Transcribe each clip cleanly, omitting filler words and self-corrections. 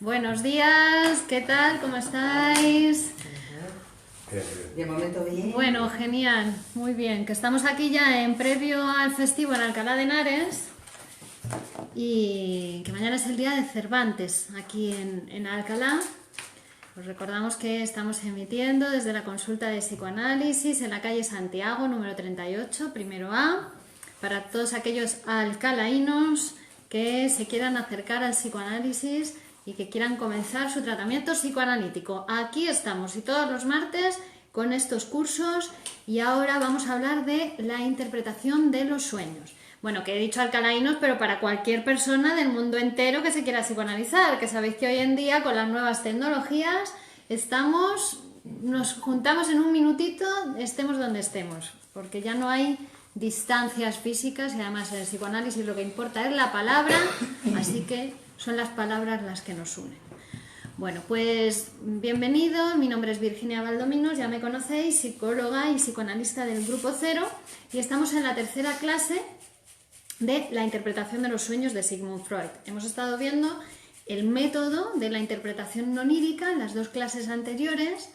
Buenos días, ¿qué tal? ¿Cómo estáis? De momento bien. Bueno, genial, muy bien. Que estamos aquí ya en previo al festivo en Alcalá de Henares y que mañana es el día de Cervantes aquí en Alcalá. Os recordamos que estamos emitiendo desde la consulta de psicoanálisis en la calle Santiago, número 38, primero A, para todos aquellos alcalaínos que se quieran acercar al psicoanálisis y que quieran comenzar su tratamiento psicoanalítico. Aquí estamos y todos los martes con estos cursos y ahora vamos a hablar de la interpretación de los sueños. Bueno, que he dicho alcalaínos, pero para cualquier persona del mundo entero que se quiera psicoanalizar, que sabéis que hoy en día con las nuevas tecnologías nos juntamos en un minutito, estemos donde estemos, porque ya no hay distancias físicas y además en el psicoanálisis lo que importa es la palabra, así que son las palabras las que nos unen. Bueno, pues bienvenidos, mi nombre es Virginia Valdominos, ya me conocéis, psicóloga y psicoanalista del Grupo Cero, y estamos en la tercera clase de la interpretación de los sueños de Sigmund Freud. Hemos estado viendo el método de la interpretación onírica en las dos clases anteriores.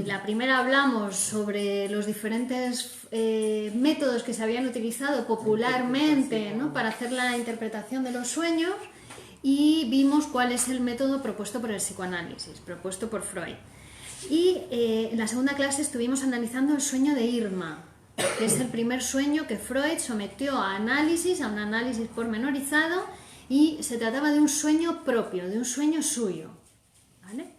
La primera hablamos sobre los diferentes métodos que se habían utilizado popularmente, ¿no?, para hacer la interpretación de los sueños, y vimos cuál es el método propuesto por el psicoanálisis, propuesto por Freud. Y en la segunda clase estuvimos analizando el sueño de Irma, que es el primer sueño que Freud sometió a un análisis pormenorizado, y se trataba de un sueño propio, de un sueño suyo, ¿vale?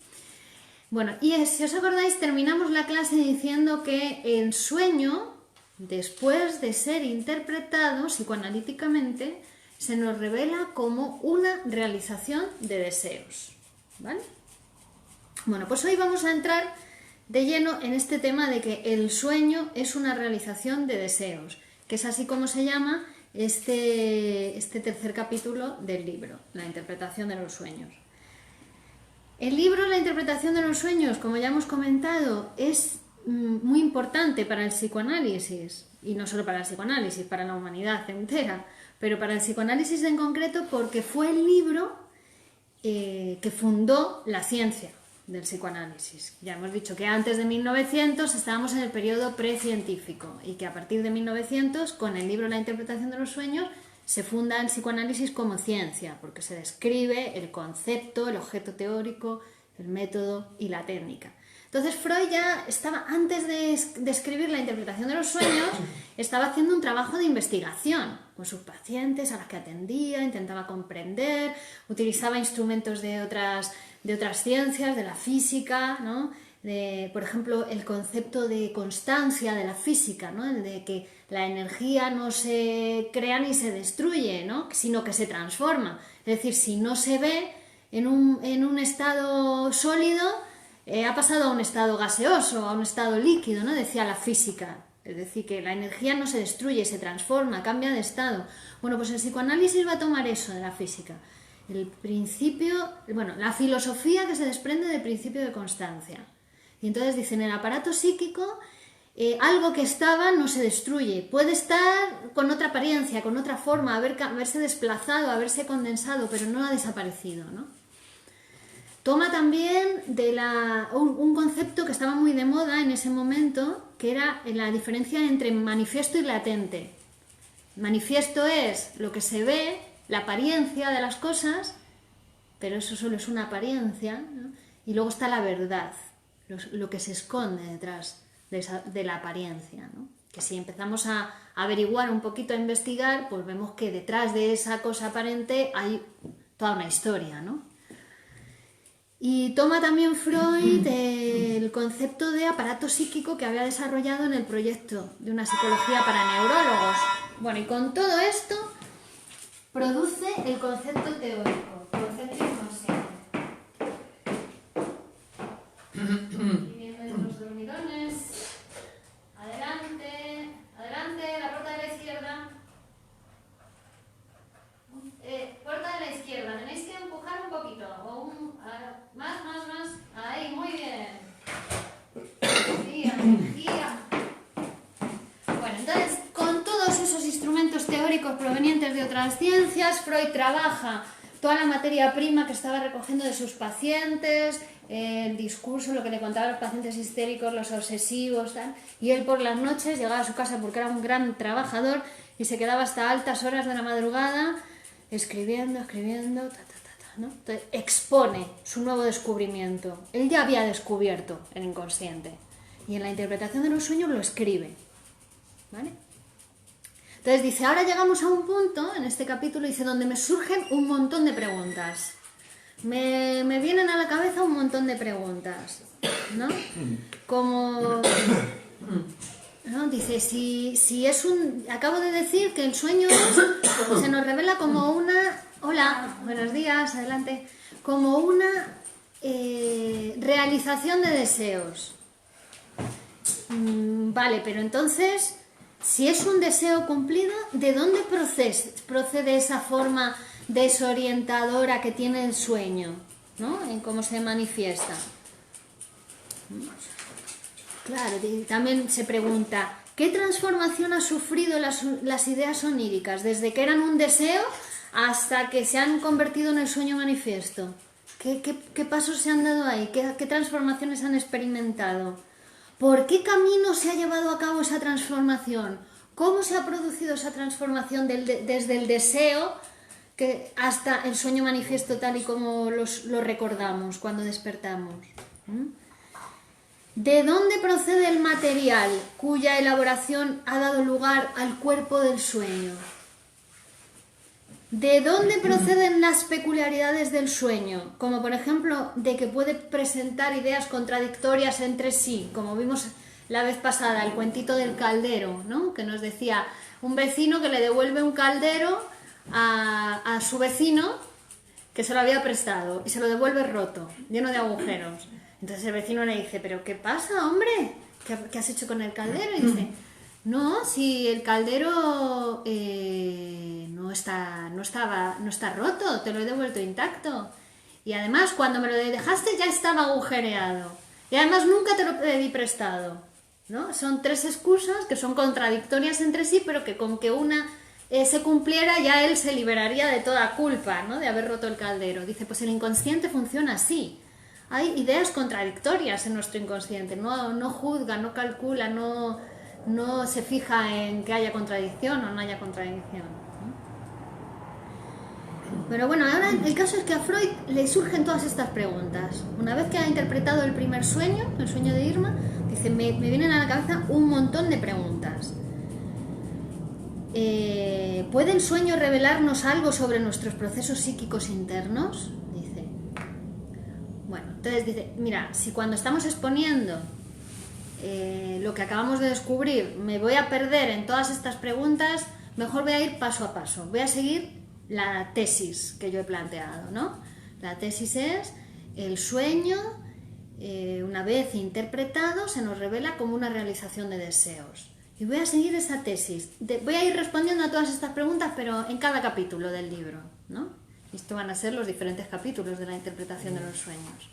Bueno, y si os acordáis, terminamos la clase diciendo que el sueño, después de ser interpretado psicoanalíticamente, se nos revela como una realización de deseos, ¿vale? Bueno, pues hoy vamos a entrar de lleno en este tema de que el sueño es una realización de deseos, que es así como se llama este tercer capítulo del libro, la interpretación de los sueños. El libro, la interpretación de los sueños, como ya hemos comentado, es muy importante para el psicoanálisis, y no solo para el psicoanálisis, para la humanidad entera, pero para el psicoanálisis en concreto porque fue el libro que fundó la ciencia del psicoanálisis. Ya hemos dicho que antes de 1900 estábamos en el periodo precientífico y que a partir de 1900, con el libro La interpretación de los sueños, se funda el psicoanálisis como ciencia, porque se describe el concepto, el objeto teórico, el método y la técnica. Entonces Freud ya estaba, antes de escribir la interpretación de los sueños, estaba haciendo un trabajo de investigación con sus pacientes a las que atendía, intentaba comprender, utilizaba instrumentos de otras ciencias, de la física, ¿no? Por ejemplo, el concepto de constancia de la física, ¿no?, el de que la energía no se crea ni se destruye, ¿no?, sino que se transforma. Es decir, si no se ve en un estado sólido, ha pasado a un estado gaseoso, a un estado líquido, ¿no?, decía la física. Es decir, que la energía no se destruye, se transforma, cambia de estado. Bueno, pues el psicoanálisis va a tomar eso de la física. El principio, bueno, la filosofía que se desprende del principio de constancia. Y entonces dicen, en el aparato psíquico, algo que estaba no se destruye. Puede estar con otra apariencia, con otra forma, haberse desplazado, haberse condensado, pero no ha desaparecido, ¿no? Toma también un concepto que estaba muy de moda en ese momento, que era la diferencia entre manifiesto y latente. Manifiesto es lo que se ve, la apariencia de las cosas, pero eso solo es una apariencia, ¿no? Y luego está la verdad, lo que se esconde detrás de la apariencia, ¿no? Que si empezamos a averiguar un poquito, a investigar, pues vemos que detrás de esa cosa aparente hay toda una historia, ¿no? Y toma también Freud el concepto de aparato psíquico que había desarrollado en el proyecto de una psicología para neurólogos. Bueno, y con todo esto produce el concepto teórico, concepto inconsciente. Y vienen los dormidones. Adelante, adelante, la puerta de la izquierda. Puerta de la izquierda, tenéis que empujar un poquito, más, ahí, muy bien. Energía. Bueno, entonces, con todos esos instrumentos teóricos provenientes de otras ciencias, Freud trabaja toda la materia prima que estaba recogiendo de sus pacientes, el discurso, lo que le contaba a los pacientes histéricos, los obsesivos, tal. Y él por las noches llegaba a su casa porque era un gran trabajador y se quedaba hasta altas horas de la madrugada escribiendo, ¿no? Entonces, expone su nuevo descubrimiento. Él ya había descubierto el inconsciente y en la interpretación de los sueños lo escribe, ¿vale? Entonces dice, ahora llegamos a un punto en este capítulo, dice, donde me surgen un montón de preguntas. Me vienen a la cabeza un montón de preguntas, ¿no? Como, ¿no? Dice, si es un... Acabo de decir que el sueño se nos revela como una... Hola, buenos días, adelante. Como una realización de deseos. Vale, pero entonces, si es un deseo cumplido, ¿de dónde procede esa forma desorientadora que tiene el sueño, ¿no? En cómo se manifiesta. Claro, también se pregunta, ¿qué transformación ha sufrido las ideas oníricas desde que eran un deseo hasta que se han convertido en el sueño manifiesto? ¿Qué pasos se han dado ahí? ¿Qué transformaciones han experimentado? ¿Por qué camino se ha llevado a cabo esa transformación? ¿Cómo se ha producido esa transformación desde el deseo hasta el sueño manifiesto tal y como lo recordamos cuando despertamos? ¿De dónde procede el material cuya elaboración ha dado lugar al cuerpo del sueño? ¿De dónde proceden las peculiaridades del sueño? Como por ejemplo, de que puede presentar ideas contradictorias entre sí, como vimos la vez pasada, el cuentito del caldero, ¿no? Que nos decía un vecino que le devuelve un caldero a su vecino que se lo había prestado y se lo devuelve roto, lleno de agujeros. Entonces el vecino le dice, ¿pero qué pasa, hombre? ¿Qué has hecho con el caldero? Y dice, no, si el caldero no está roto, te lo he devuelto intacto. Y además, cuando me lo dejaste ya estaba agujereado. Y además nunca te lo pedí prestado, ¿no? Son tres excusas que son contradictorias entre sí, pero que con que una se cumpliera ya él se liberaría de toda culpa, ¿no? De haber roto el caldero. Dice, pues el inconsciente funciona así. Hay ideas contradictorias en nuestro inconsciente, no juzga, no calcula, no se fija en que haya contradicción o no haya contradicción, ¿no? Pero bueno, ahora el caso es que a Freud le surgen todas estas preguntas. Una vez que ha interpretado el primer sueño, el sueño de Irma, dice, me vienen a la cabeza un montón de preguntas. ¿Puede el sueño revelarnos algo sobre nuestros procesos psíquicos internos? Dice. Bueno, entonces dice, mira, si cuando estamos exponiendo lo que acabamos de descubrir me voy a perder en todas estas preguntas, mejor voy a ir paso a paso. Voy a seguir la tesis que yo he planteado, ¿no? La tesis es el sueño, una vez interpretado, se nos revela como una realización de deseos. Y voy a seguir esa tesis. Voy a ir respondiendo a todas estas preguntas, pero en cada capítulo del libro, ¿no? Esto van a ser los diferentes capítulos de la interpretación de los sueños.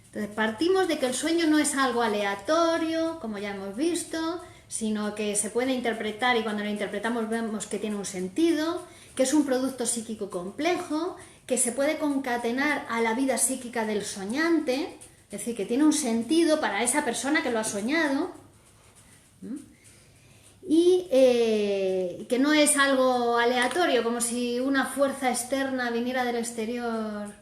Entonces, partimos de que el sueño no es algo aleatorio, como ya hemos visto, sino que se puede interpretar y cuando lo interpretamos vemos que tiene un sentido, que es un producto psíquico complejo, que se puede concatenar a la vida psíquica del soñante, es decir, que tiene un sentido para esa persona que lo ha soñado, y que no es algo aleatorio, como si una fuerza externa viniera del exterior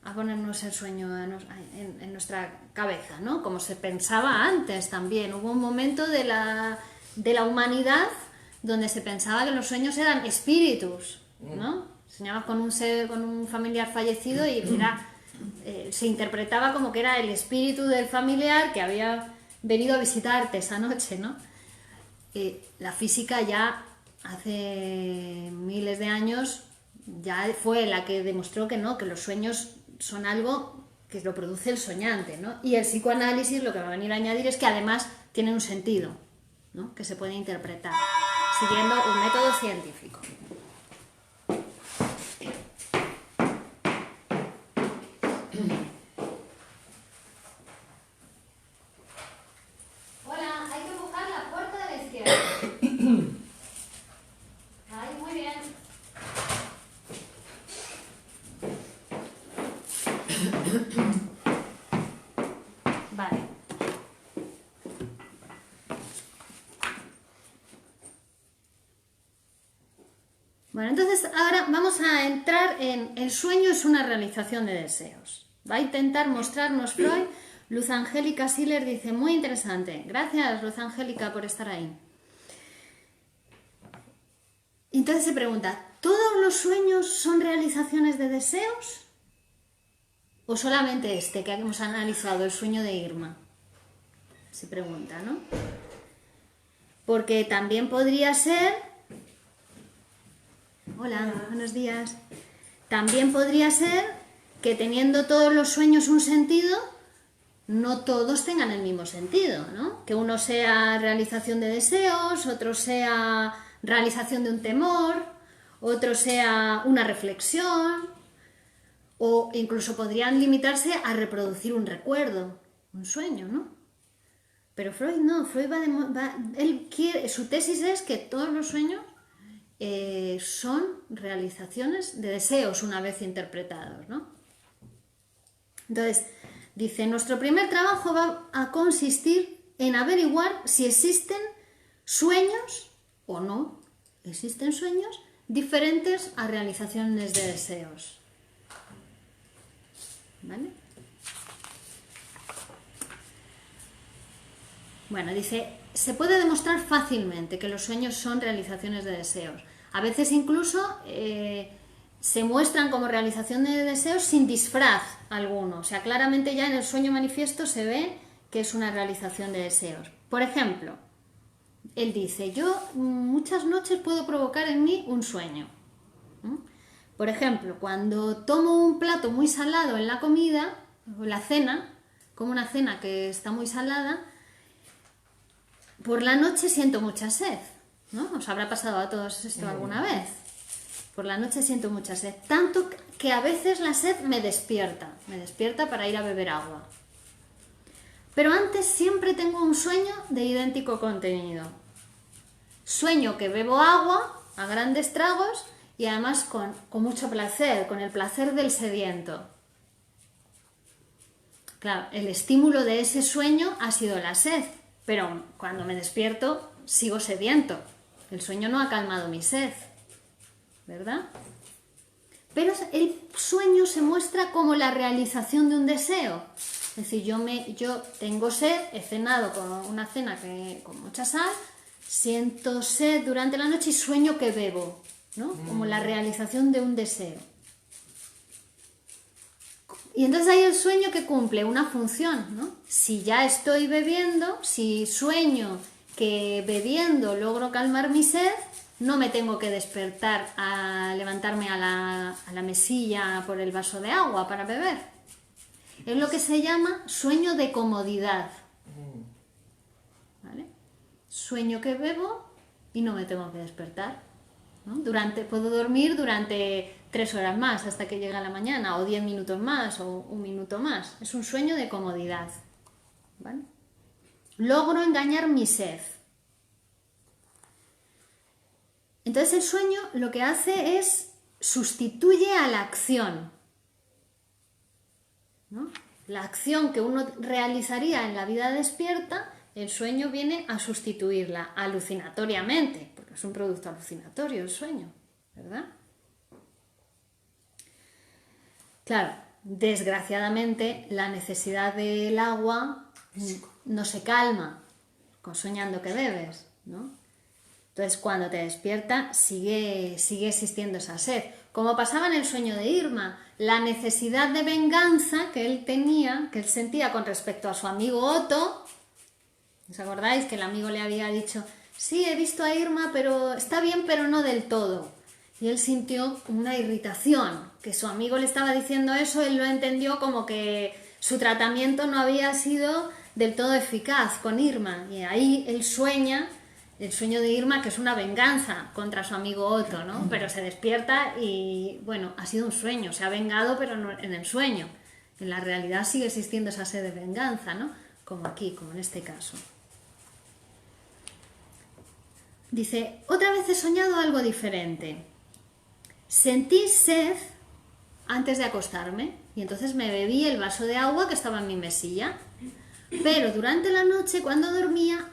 a ponernos el sueño en nuestra cabeza, ¿no? Como se pensaba antes también. Hubo un momento de la humanidad donde se pensaba que los sueños eran espíritus, ¿no? Soñabas con un familiar fallecido y se interpretaba como que era el espíritu del familiar que había venido a visitarte esa noche, ¿no? La física ya hace miles de años ya fue la que demostró que no, que los sueños son algo que lo produce el soñante, ¿no? Y el psicoanálisis lo que va a venir a añadir es que además tiene un sentido, ¿no? Que se puede interpretar siguiendo un método científico. Hola, hay que buscar la puerta de la izquierda. Ahí, muy bien. Vale. Bueno, entonces ahora vamos a entrar en el sueño es una realización de deseos. Va a intentar mostrarnos Freud. Luz Angélica Siller dice, muy interesante. Gracias, Luz Angélica, por estar ahí. Entonces se pregunta, ¿todos los sueños son realizaciones de deseos? ¿O solamente este que hemos analizado, el sueño de Irma? Se pregunta, ¿no? Porque también podría ser... Hola, buenos días. También podría ser que teniendo todos los sueños un sentido, no todos tengan el mismo sentido, ¿no? Que uno sea realización de deseos, otro sea realización de un temor, otro sea una reflexión, o incluso podrían limitarse a reproducir un recuerdo, un sueño, ¿no? Pero Freud no, Freud su tesis es que todos los sueños son realizaciones de deseos una vez interpretados, ¿no? Entonces, dice, nuestro primer trabajo va a consistir en averiguar si existen sueños o no. Existen sueños diferentes a realizaciones de deseos. ¿Vale? Bueno, dice, se puede demostrar fácilmente que los sueños son realizaciones de deseos. A veces incluso se muestran como realización de deseos sin disfraz alguno. O sea, claramente ya en el sueño manifiesto se ve que es una realización de deseos. Por ejemplo, él dice, yo muchas noches puedo provocar en mí un sueño. Por ejemplo, cuando tomo un plato muy salado en la comida, o la cena, como una cena que está muy salada, por la noche siento mucha sed, ¿no? ¿Os habrá pasado a todos esto alguna vez? Por la noche siento mucha sed, tanto que a veces la sed me despierta para ir a beber agua. Pero antes siempre tengo un sueño de idéntico contenido. Sueño que bebo agua a grandes tragos y además con mucho placer, con el placer del sediento. Claro, el estímulo de ese sueño ha sido la sed, pero cuando me despierto sigo sediento. El sueño no ha calmado mi sed, ¿verdad? Pero el sueño se muestra como la realización de un deseo. Es decir, yo tengo sed, he cenado con una cena con mucha sal, siento sed durante la noche y sueño que bebo, ¿no? Como la realización de un deseo. Y entonces hay el sueño que cumple una función, ¿no? Si ya estoy bebiendo, si sueño que bebiendo logro calmar mi sed, no me tengo que despertar a levantarme a la mesilla por el vaso de agua para beber. Es lo que se llama sueño de comodidad. ¿Vale? Sueño que bebo y no me tengo que despertar, ¿no? Puedo dormir durante 3 horas más hasta que llegue la mañana, o 10 minutos más, o 1 minuto más. Es un sueño de comodidad. ¿Vale? Logro engañar mi sed. Entonces el sueño lo que hace es sustituye a la acción, ¿no? La acción que uno realizaría en la vida despierta, el sueño viene a sustituirla alucinatoriamente, porque es un producto alucinatorio el sueño, ¿verdad? Claro, desgraciadamente la necesidad del agua no se calma soñando que bebes, ¿no? Entonces cuando te despierta sigue existiendo esa sed. Como pasaba en el sueño de Irma, la necesidad de venganza que él tenía, que él sentía con respecto a su amigo Otto. ¿Os acordáis que el amigo le había dicho, sí, he visto a Irma, pero está bien, pero no del todo? Y él sintió una irritación, que su amigo le estaba diciendo eso, él lo entendió como que su tratamiento no había sido del todo eficaz con Irma. Y ahí él sueña, el sueño de Irma, que es una venganza contra su amigo Otto, ¿no? Pero se despierta y, bueno, ha sido un sueño, se ha vengado, pero no en el sueño. En la realidad sigue existiendo esa sed de venganza, ¿no? Como aquí, como en este caso. Dice, otra vez he soñado algo diferente. Sentí sed antes de acostarme y entonces me bebí el vaso de agua que estaba en mi mesilla. Pero durante la noche, cuando dormía,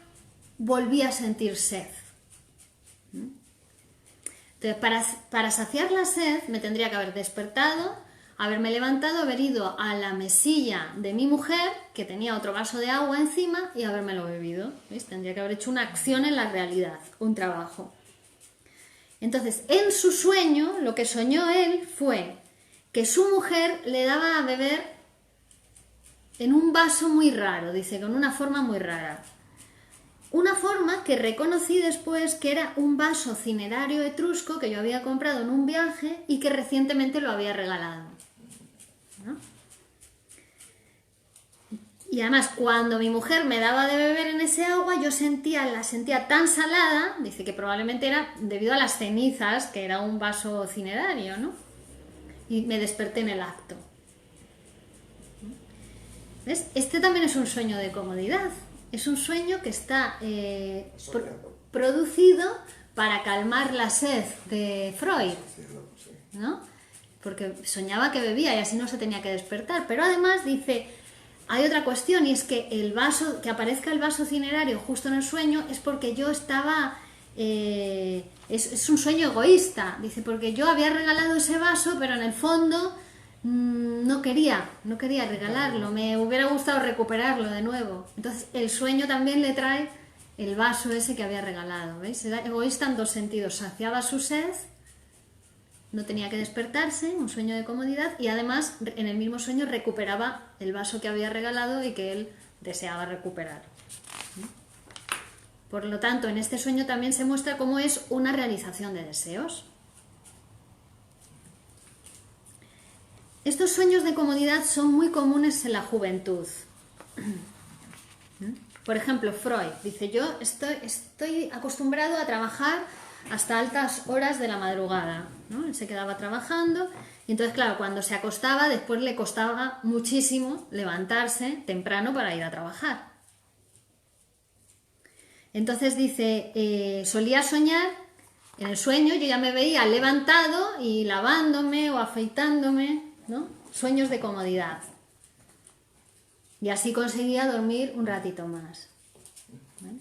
volví a sentir sed. Entonces, para saciar la sed me tendría que haber despertado, haberme levantado, haber ido a la mesilla de mi mujer, que tenía otro vaso de agua encima, y habérmelo bebido. ¿Veis? Tendría que haber hecho una acción en la realidad, un trabajo. Entonces, en su sueño, lo que soñó él fue que su mujer le daba a beber en un vaso muy raro, dice, con una forma muy rara. Una forma que reconocí después que era un vaso cinerario etrusco que yo había comprado en un viaje y que recientemente lo había regalado, ¿no? Y además, cuando mi mujer me daba de beber en ese agua, yo la sentía tan salada, dice que probablemente era debido a las cenizas, que era un vaso cinerario, ¿no? Y me desperté en el acto. ¿Ves? Este también es un sueño de comodidad. Es un sueño que está producido para calmar la sed de Freud, ¿no? Porque soñaba que bebía y así no se tenía que despertar. Pero además dice, hay otra cuestión y es que que aparezca el vaso cinerario justo en el sueño es porque yo estaba... es un sueño egoísta, dice, porque yo había regalado ese vaso, pero en el fondo no quería regalarlo, me hubiera gustado recuperarlo de nuevo. Entonces el sueño también le trae el vaso ese que había regalado, ¿veis? Era egoísta en dos sentidos, saciaba su sed, no tenía que despertarse, un sueño de comodidad, y además en el mismo sueño recuperaba el vaso que había regalado y que él deseaba recuperar. Por lo tanto, en este sueño también se muestra cómo es una realización de deseos. Estos sueños de comodidad son muy comunes en la juventud. Por ejemplo, Freud dice, yo estoy acostumbrado a trabajar hasta altas horas de la madrugada, ¿no? Él se quedaba trabajando y entonces, claro, cuando se acostaba, después le costaba muchísimo levantarse temprano para ir a trabajar. Entonces dice, solía soñar, en el sueño yo ya me veía levantado y lavándome o afeitándome, ¿no? Sueños de comodidad. Y así conseguía dormir un ratito más. ¿Vale?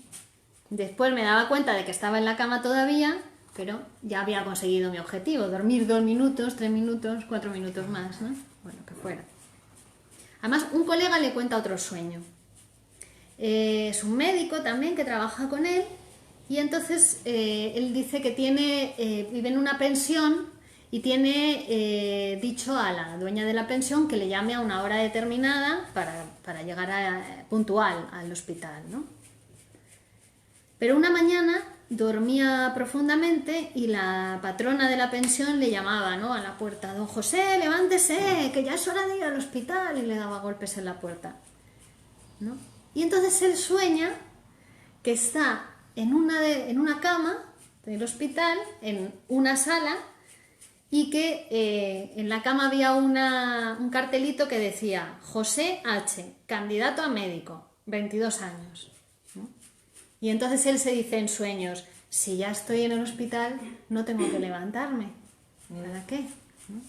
Después me daba cuenta de que estaba en la cama todavía, pero ya había conseguido mi objetivo, dormir 2 minutos, 3 minutos, 4 minutos más, ¿no? Bueno, que fuera. Además, un colega le cuenta otro sueño. Es un médico también que trabaja con él y entonces él dice que vive en una pensión y tiene dicho a la dueña de la pensión que le llame a una hora determinada para llegar puntual al hospital, ¿no? Pero una mañana dormía profundamente y la patrona de la pensión le llamaba, ¿no?, a la puerta, don José, levántese, que ya es hora de ir al hospital, y le daba golpes en la puerta, ¿no? Y entonces él sueña que está en una cama del hospital, en una sala, y que en la cama había un cartelito que decía José H., candidato a médico, 22 años. ¿No? Y entonces él se dice en sueños, si ya estoy en el hospital, no tengo que levantarme. ¿Para qué? ¿No?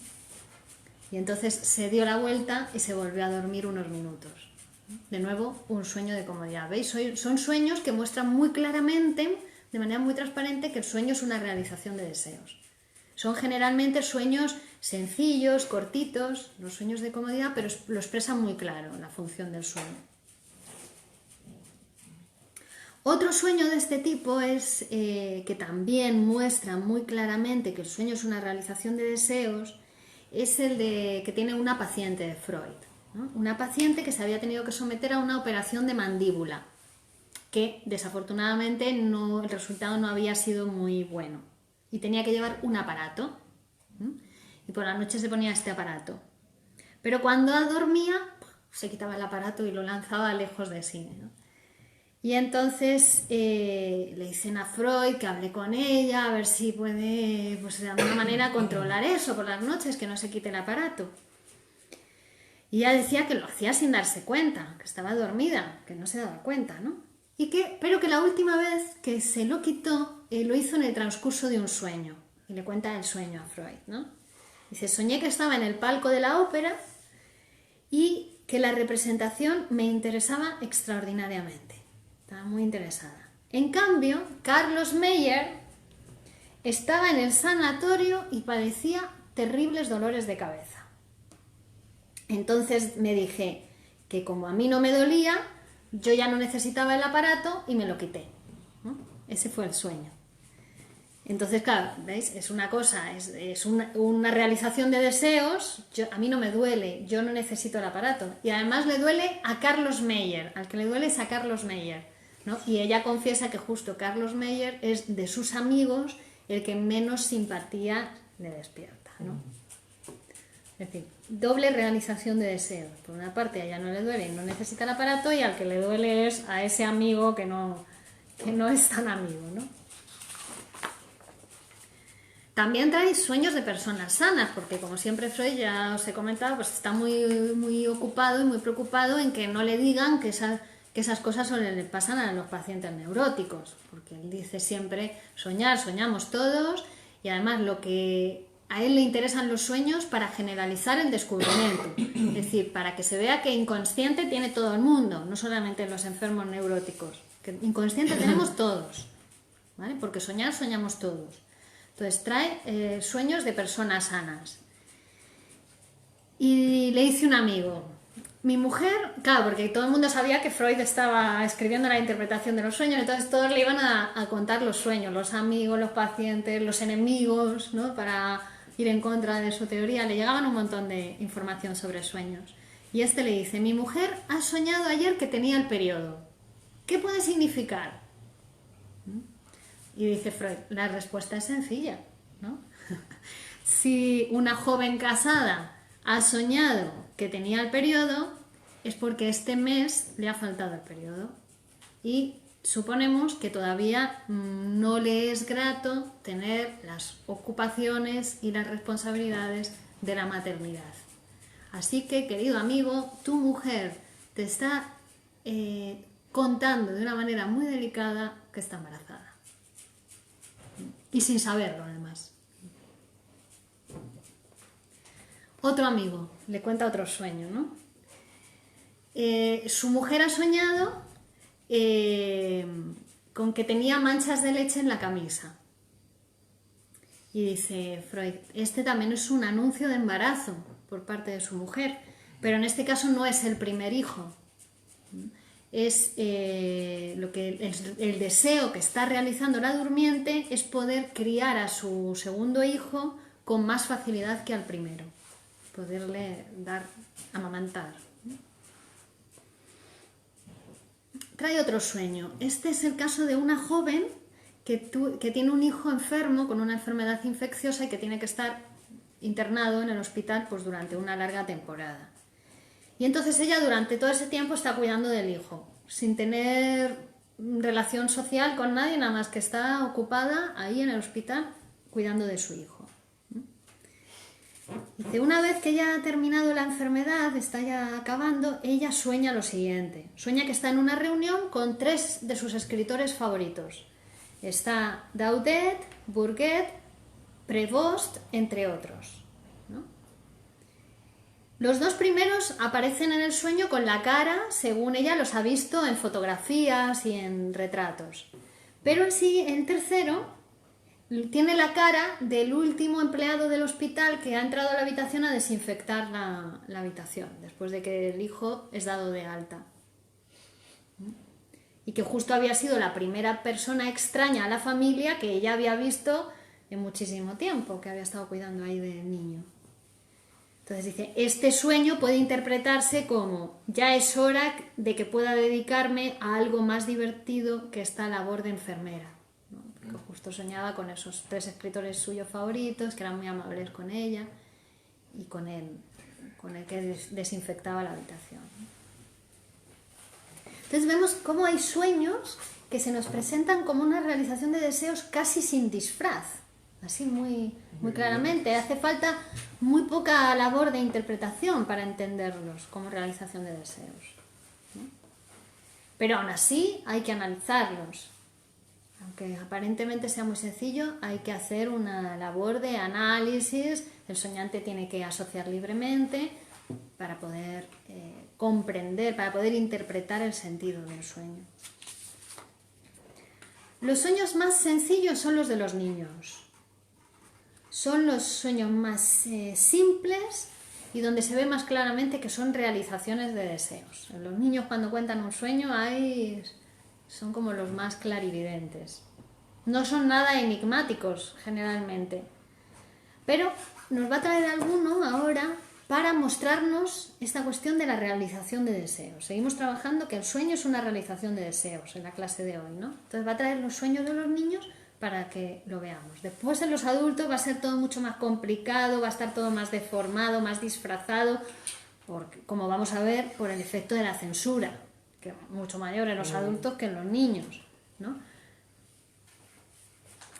Y entonces se dio la vuelta y se volvió a dormir unos minutos. De nuevo, un sueño de comodidad. ¿Veis? Son sueños que muestran muy claramente, de manera muy transparente, que el sueño es una realización de deseos. Son generalmente sueños sencillos, cortitos, los sueños de comodidad, pero lo expresan muy claro, la función del sueño. Otro sueño de este tipo es que también muestra muy claramente que el sueño es una realización de deseos, es el que tiene una paciente de Freud, ¿no? Una paciente que se había tenido que someter a una operación de mandíbula, que desafortunadamente el resultado no había sido muy bueno y tenía que llevar un aparato, ¿no? Y por la noche se ponía este aparato, pero cuando dormía se quitaba el aparato y lo lanzaba lejos de sí, ¿no? Y entonces le dicen a Freud que hable con ella a ver si puede, pues de alguna manera, controlar eso por las noches, que no se quite el aparato. Y ella decía que lo hacía sin darse cuenta, que estaba dormida, que no se daba cuenta, ¿no? Pero que la última vez que se lo quitó, lo hizo en el transcurso de un sueño. Y le cuenta el sueño a Freud, ¿no? Dice, soñé que estaba en el palco de la ópera y que la representación me interesaba extraordinariamente. Estaba muy interesada. En cambio, Carlos Meyer estaba en el sanatorio y padecía terribles dolores de cabeza. Entonces me dije que como a mí no me dolía, yo ya no necesitaba el aparato y me lo quité, ¿no? Ese fue el sueño. Entonces, claro, ¿veis? Es una cosa, es una realización de deseos. A mí no me duele, yo no necesito el aparato. Y además le duele a Carlos Meyer, al que le duele es a Carlos Meyer, ¿no? Y ella confiesa que justo Carlos Meyer es de sus amigos el que menos simpatía le despierta, ¿no? Es decir, doble realización de deseos. Por una parte a ella no le duele y no necesita el aparato, y al que le duele es a ese amigo que no es tan amigo, ¿no? También trae sueños de personas sanas, porque como siempre Freud, ya os he comentado, pues está muy ocupado y muy preocupado en que no le digan que esas cosas solo le pasan a los pacientes neuróticos, porque él dice siempre, soñamos todos, y además lo que a él le interesan los sueños para generalizar el descubrimiento, es decir, para que se vea que inconsciente tiene todo el mundo, no solamente los enfermos neuróticos, que inconsciente tenemos todos, ¿vale? Porque soñamos todos. Entonces trae sueños de personas sanas. Y le dice un amigo, mi mujer, claro, porque todo el mundo sabía que Freud estaba escribiendo la interpretación de los sueños, entonces todos le iban a contar los sueños, los amigos, los pacientes, los enemigos, ¿no? Para ir en contra de su teoría, le llegaban un montón de información sobre sueños. Y este le dice, mi mujer ha soñado ayer que tenía el periodo. ¿Qué puede significar? Y dice Freud, la respuesta es sencilla, ¿no? Si una joven casada ha soñado que tenía el periodo, es porque este mes le ha faltado el periodo. Y suponemos que todavía no le es grato tener las ocupaciones y las responsabilidades de la maternidad. Así que, querido amigo, tu mujer te está contando de una manera muy delicada que está embarazada. Y sin saberlo, además. Otro amigo le cuenta otro sueño, ¿no? Su mujer ha soñado con que tenía manchas de leche en la camisa. Y dice Freud, este también es un anuncio de embarazo por parte de su mujer, pero en este caso no es el primer hijo. Es el deseo que está realizando la durmiente es poder criar a su segundo hijo con más facilidad que al primero, poderle amamantar. Trae otro sueño. Este es el caso de una joven que tiene un hijo enfermo con una enfermedad infecciosa y que tiene que estar internado en el hospital pues, durante una larga temporada. Y entonces ella durante todo ese tiempo está cuidando del hijo, sin tener relación social con nadie, nada más que está ocupada ahí en el hospital cuidando de su hijo. Dice, una vez que ya ha terminado la enfermedad, está ya acabando, ella sueña lo siguiente. Sueña que está en una reunión con 3 de sus escritores favoritos. Está Daudet, Bourget, Prévost, entre otros. Los 2 primeros aparecen en el sueño con la cara, según ella los ha visto en fotografías y en retratos. Pero el tercero tiene la cara del último empleado del hospital que ha entrado a la habitación a desinfectar la habitación, después de que el hijo es dado de alta. Y que justo había sido la primera persona extraña a la familia que ella había visto en muchísimo tiempo, que había estado cuidando ahí del niño. Entonces dice, este sueño puede interpretarse como ya es hora de que pueda dedicarme a algo más divertido que esta labor de enfermera, ¿no? Porque justo soñaba con esos 3 escritores suyos favoritos que eran muy amables con ella y con el que desinfectaba la habitación. Entonces vemos cómo hay sueños que se nos presentan como una realización de deseos casi sin disfraz, así muy claramente. Hace falta muy poca labor de interpretación para entenderlos como realización de deseos, ¿no? Pero aún así hay que analizarlos. Aunque aparentemente sea muy sencillo, hay que hacer una labor de análisis, es El soñante tiene que asociar libremente para poder comprender, para poder interpretar el sentido del sueño. Los sueños más sencillos son los de los niños. Son los sueños más simples y donde se ve más claramente que son realizaciones de deseos. Los niños cuando cuentan un sueño son como los más clarividentes. No son nada enigmáticos generalmente, pero nos va a traer alguno ahora para mostrarnos esta cuestión de la realización de deseos. Seguimos trabajando que el sueño es una realización de deseos en la clase de hoy, ¿no? Entonces va a traer los sueños de los niños para que lo veamos. Después en los adultos va a ser todo mucho más complicado, va a estar todo más deformado, más disfrazado, como vamos a ver, por el efecto de la censura, que es mucho mayor en los adultos que en los niños, ¿no?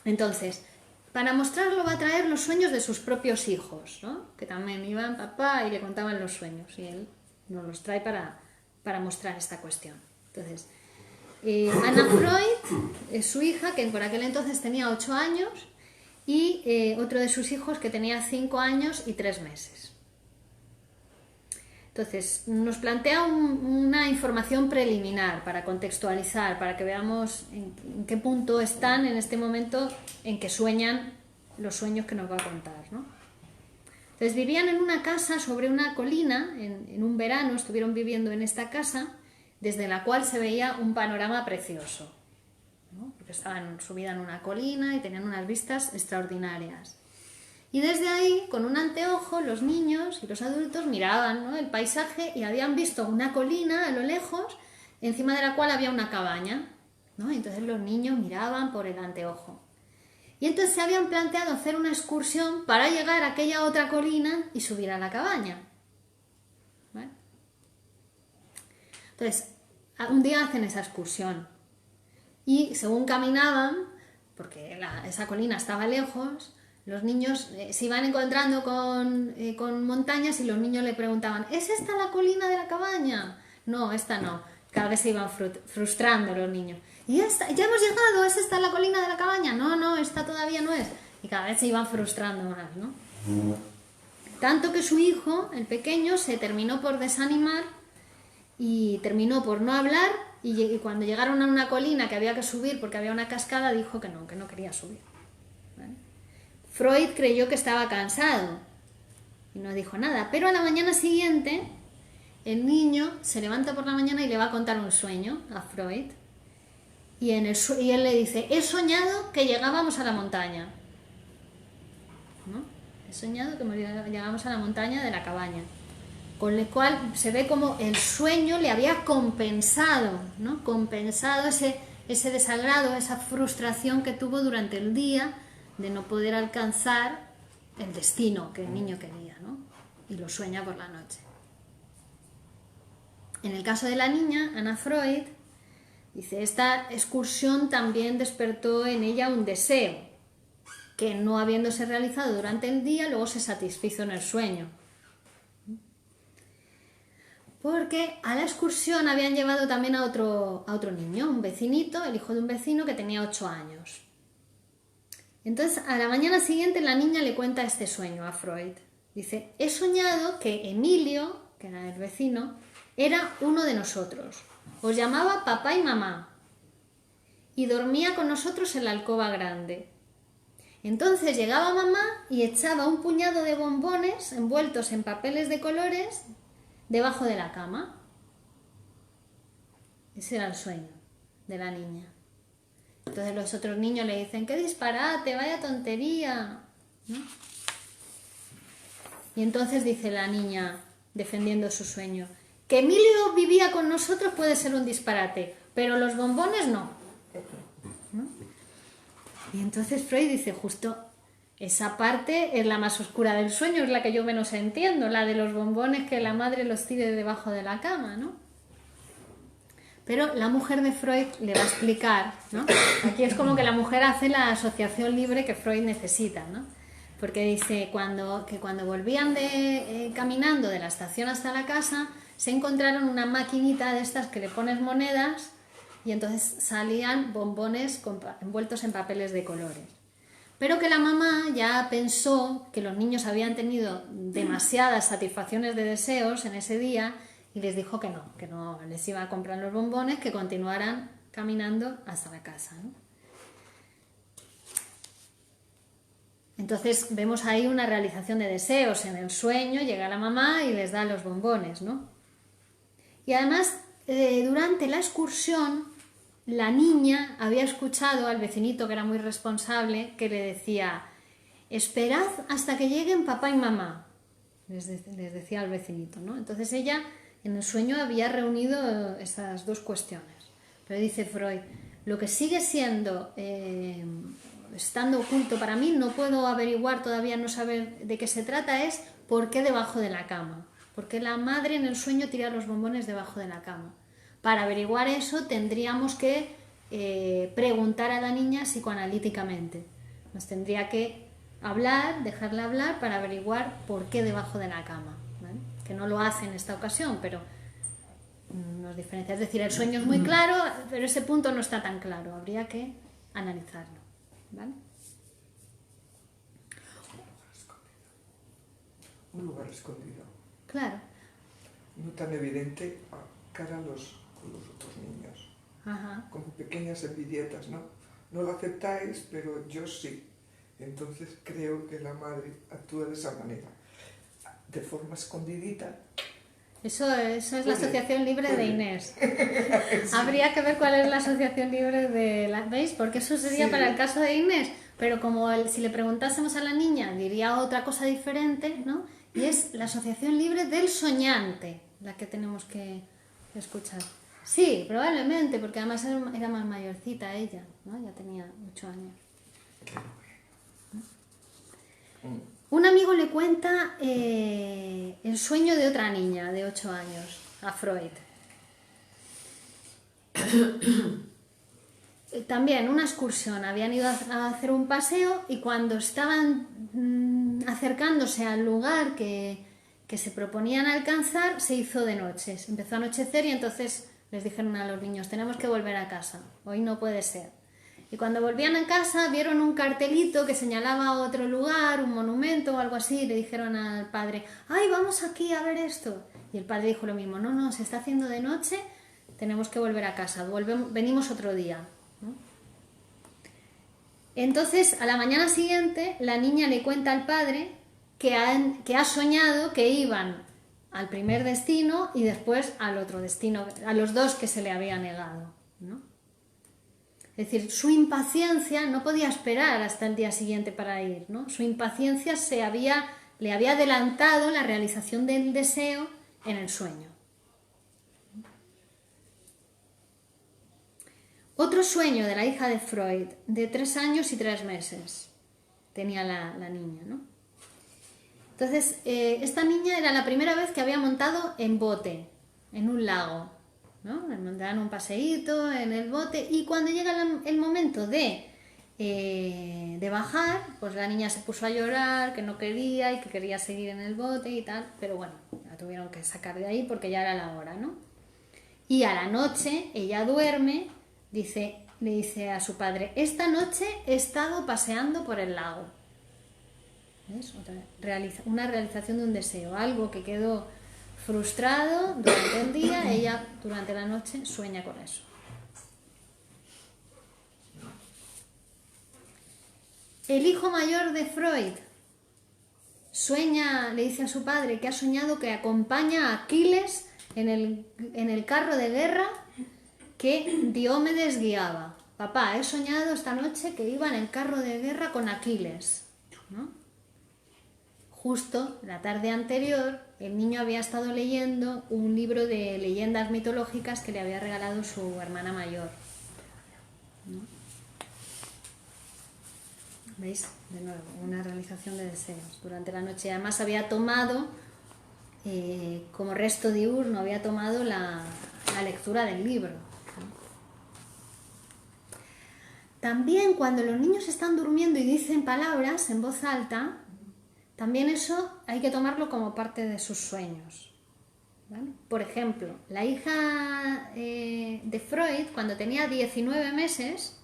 Entonces, para mostrarlo va a traer los sueños de sus propios hijos, ¿no? Que también iban papá y le contaban los sueños, y él nos los trae para mostrar esta cuestión. Entonces, Anna Freud es su hija, que por aquel entonces tenía 8 años, y otro de sus hijos que tenía 5 años y 3 meses. Entonces, nos plantea una información preliminar para contextualizar, para que veamos en qué punto están en este momento en que sueñan los sueños que nos va a contar, ¿no? Entonces, vivían en una casa sobre una colina, en un verano estuvieron viviendo en esta casa, desde la cual se veía un panorama precioso, ¿no? Porque estaban subidas en una colina y tenían unas vistas extraordinarias. Y desde ahí, con un anteojo, los niños y los adultos miraban, ¿no?, el paisaje y habían visto una colina a lo lejos, encima de la cual había una cabaña, ¿no? Y entonces los niños miraban por el anteojo. Y entonces se habían planteado hacer una excursión para llegar a aquella otra colina y subir a la cabaña, ¿vale? Entonces, un día hacen esa excursión y según caminaban, porque esa colina estaba lejos, los niños se iban encontrando con montañas y los niños le preguntaban: ¿es esta la colina de la cabaña? No, esta no. Cada vez se iban frustrando los niños. ¿Y esta? ¿Ya hemos llegado? ¿Es esta la colina de la cabaña? No, no, esta todavía no es. Y cada vez se iban frustrando más, ¿no? Tanto que su hijo, el pequeño, se terminó por desanimar y terminó por no hablar, y cuando llegaron a una colina que había que subir porque había una cascada, dijo que no quería subir, ¿vale? Freud creyó que estaba cansado y no dijo nada, pero a la mañana siguiente el niño se levanta por la mañana y le va a contar un sueño a Freud, y él le dice: he soñado que llegábamos a la montaña, ¿no? He soñado que llegábamos a la montaña de la cabaña. Con lo cual se ve como el sueño le había compensado, ¿no? Compensado ese desagrado, esa frustración que tuvo durante el día de no poder alcanzar el destino que el niño quería, ¿no? Y lo sueña por la noche. En el caso de la niña, Anna Freud, dice: esta excursión también despertó en ella un deseo, que no habiéndose realizado durante el día, luego se satisfizo en el sueño. Porque a la excursión habían llevado también a otro niño, un vecinito, el hijo de un vecino que tenía 8 años. Entonces, a la mañana siguiente la niña le cuenta este sueño a Freud. Dice: he soñado que Emilio, que era el vecino, era uno de nosotros. Os llamaba papá y mamá y dormía con nosotros en la alcoba grande. Entonces llegaba mamá y echaba un puñado de bombones envueltos en papeles de colores debajo de la cama. Ese era el sueño de la niña. Entonces los otros niños le dicen: ¡qué disparate, vaya tontería!, ¿no? Y entonces dice la niña, defendiendo su sueño: que Emilio vivía con nosotros puede ser un disparate, pero los bombones no, ¿no? Y entonces Freud dice: justo esa parte es la más oscura del sueño, es la que yo menos entiendo, la de los bombones que la madre los tire debajo de la cama, ¿no? Pero la mujer de Freud le va a explicar, ¿no? Aquí es como que la mujer hace la asociación libre que Freud necesita, ¿no? Porque dice que cuando volvían caminando de la estación hasta la casa, se encontraron una maquinita de estas que le pones monedas y entonces salían bombones envueltos en papeles de colores. pero que la mamá ya pensó que los niños habían tenido demasiadas satisfacciones de deseos en ese día y les dijo que no les iba a comprar los bombones, que continuaran caminando hasta la casa, ¿no? Entonces vemos ahí una realización de deseos. En el sueño llega la mamá y les da los bombones, ¿no? Y además, durante la excursión, la niña había escuchado al vecinito, que era muy responsable, que le decía: esperad hasta que lleguen papá y mamá, les decía al vecinito, ¿no? Entonces ella en el sueño había reunido esas dos cuestiones. Pero dice Freud, lo que sigue siendo, estando oculto para mí, no puedo averiguar todavía, no saber de qué se trata, es por qué debajo de la cama. Porque la madre en el sueño tira los bombones debajo de la cama. Para averiguar eso tendríamos que preguntar a la niña psicoanalíticamente. Nos tendría que hablar, dejarla hablar para averiguar por qué debajo de la cama, ¿vale? Que no lo hace en esta ocasión, pero nos diferencia. Es decir, el sueño es muy claro, pero ese punto no está tan claro. Habría que analizarlo, ¿vale? Un lugar escondido. Claro. No tan evidente a cara a los otros niños. Ajá. Como pequeñas envidietas, ¿no? No lo aceptáis, pero yo sí. Entonces creo que la madre actúa de esa manera. De forma escondidita. Eso es la asociación libre de Inés. Sí. Habría que ver cuál es la asociación libre de la... ¿Veis? Porque eso sería para el caso de Inés. Pero como si le preguntásemos a la niña, diría otra cosa diferente, ¿no? Y es la asociación libre del soñante la que tenemos que escuchar. Sí, probablemente, porque además era más mayorcita ella, ¿no? Ya tenía 8 años. Un amigo le cuenta el sueño de otra niña de 8 años a Freud. También una excursión, habían ido a hacer un paseo y cuando estaban acercándose al lugar que se proponían alcanzar, se hizo de noche, se empezó a anochecer y entonces les dijeron a los niños: tenemos que volver a casa, hoy no puede ser. Y cuando volvían a casa vieron un cartelito que señalaba otro lugar, un monumento o algo así, y le dijeron al padre: ¡ay, vamos aquí a ver esto! Y el padre dijo lo mismo: no, se está haciendo de noche, tenemos que volver a casa, venimos otro día, ¿no? Entonces, a la mañana siguiente, la niña le cuenta al padre que ha soñado que iban al primer destino y después al otro destino, a los dos que se le había negado, ¿no? Es decir, su impaciencia no podía esperar hasta el día siguiente para ir, ¿no? Su impaciencia le había adelantado la realización del deseo en el sueño. Otro sueño de la hija de Freud, de 3 años y 3 meses, tenía la niña, ¿no? Entonces, esta niña era la primera vez que había montado en bote, en un lago, ¿no? Montaban un paseíto en el bote y cuando llega el momento de bajar, pues la niña se puso a llorar, que no quería y que quería seguir en el bote y tal, pero bueno, la tuvieron que sacar de ahí porque ya era la hora, ¿no? Y a la noche ella duerme, le dice a su padre: esta noche he estado paseando por el lago. ¿Ves? Una realización de un deseo, algo que quedó frustrado durante el día, ella durante la noche sueña con eso. El hijo mayor de Freud le dice a su padre que ha soñado que acompaña a Aquiles en el carro de guerra que Diomedes guiaba. Papá, he soñado esta noche que iba en el carro de guerra con Aquiles, ¿no? Justo la tarde anterior, el niño había estado leyendo un libro de leyendas mitológicas que le había regalado su hermana mayor, ¿no? ¿Veis? De nuevo, una realización de deseos durante la noche. Además había tomado, como resto diurno, había tomado la lectura del libro, ¿no? También cuando los niños están durmiendo y dicen palabras en voz alta, también eso hay que tomarlo como parte de sus sueños, ¿vale? Por ejemplo, la hija de Freud, cuando tenía 19 meses,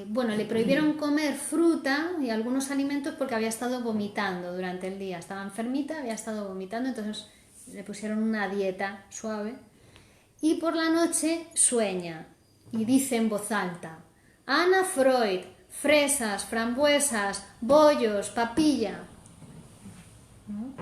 bueno, le prohibieron comer fruta y algunos alimentos porque había estado vomitando durante el día. Estaba enfermita, había estado vomitando, entonces le pusieron una dieta suave. Y por la noche sueña y dice en voz alta: Ana Freud, fresas, frambuesas, bollos, papilla. ¿No?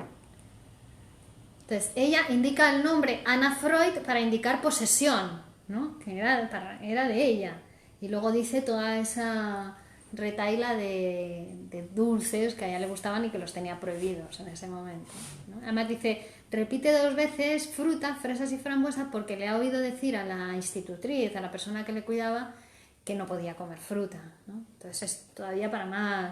Entonces ella indica el nombre Ana Freud para indicar posesión, ¿no? Que era de ella. Y luego dice toda esa retaila de dulces que a ella le gustaban y que los tenía prohibidos en ese momento, ¿no? Además dice, repite 2 veces fruta, fresas y frambuesas porque le ha oído decir a la institutriz, a la persona que le cuidaba, que no podía comer fruta, ¿no? Entonces es todavía para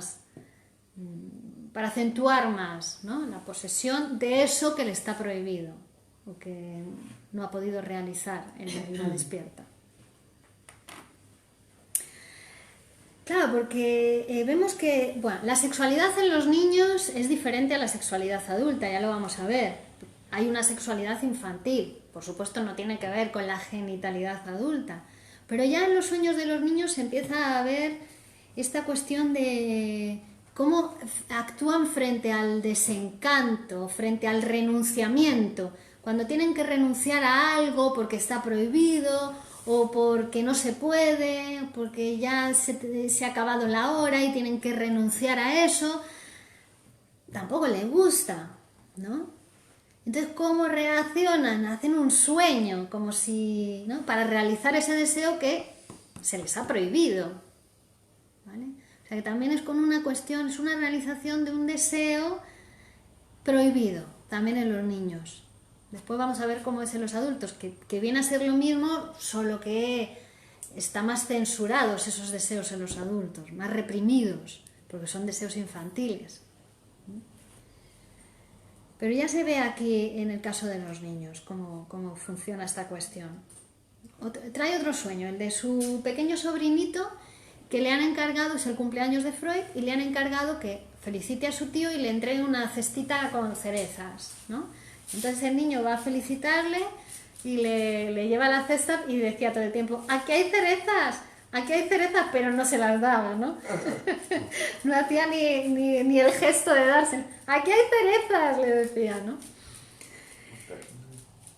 acentuar más, ¿no? La posesión de eso que le está prohibido o que no ha podido realizar en la vida despierta. Claro, porque vemos que bueno, la sexualidad en los niños es diferente a la sexualidad adulta, ya lo vamos a ver. Hay una sexualidad infantil, por supuesto no tiene que ver con la genitalidad adulta, pero ya en los sueños de los niños se empieza a ver esta cuestión de cómo actúan frente al desencanto, frente al renunciamiento, cuando tienen que renunciar a algo porque está prohibido o porque no se puede, porque ya se ha acabado la hora y tienen que renunciar a eso, tampoco les gusta, ¿no? Entonces, ¿cómo reaccionan? Hacen un sueño, como si, ¿no? Para realizar ese deseo que se les ha prohibido, ¿vale? O sea que también es con una cuestión, es una realización de un deseo prohibido, también en los niños. Después vamos a ver cómo es en los adultos, que viene a ser lo mismo, solo que está más censurados esos deseos en los adultos, más reprimidos, porque son deseos infantiles. Pero ya se ve aquí en el caso de los niños cómo funciona esta cuestión. Trae otro sueño, el de su pequeño sobrinito, que le han encargado, es el cumpleaños de Freud, y le han encargado que felicite a su tío y le entregue una cestita con cerezas, ¿no? Entonces el niño va a felicitarle y le lleva la cesta y decía todo el tiempo, aquí hay cerezas, pero no se las daba, ¿no? No hacía ni el gesto de darse, aquí hay cerezas, le decía, ¿no?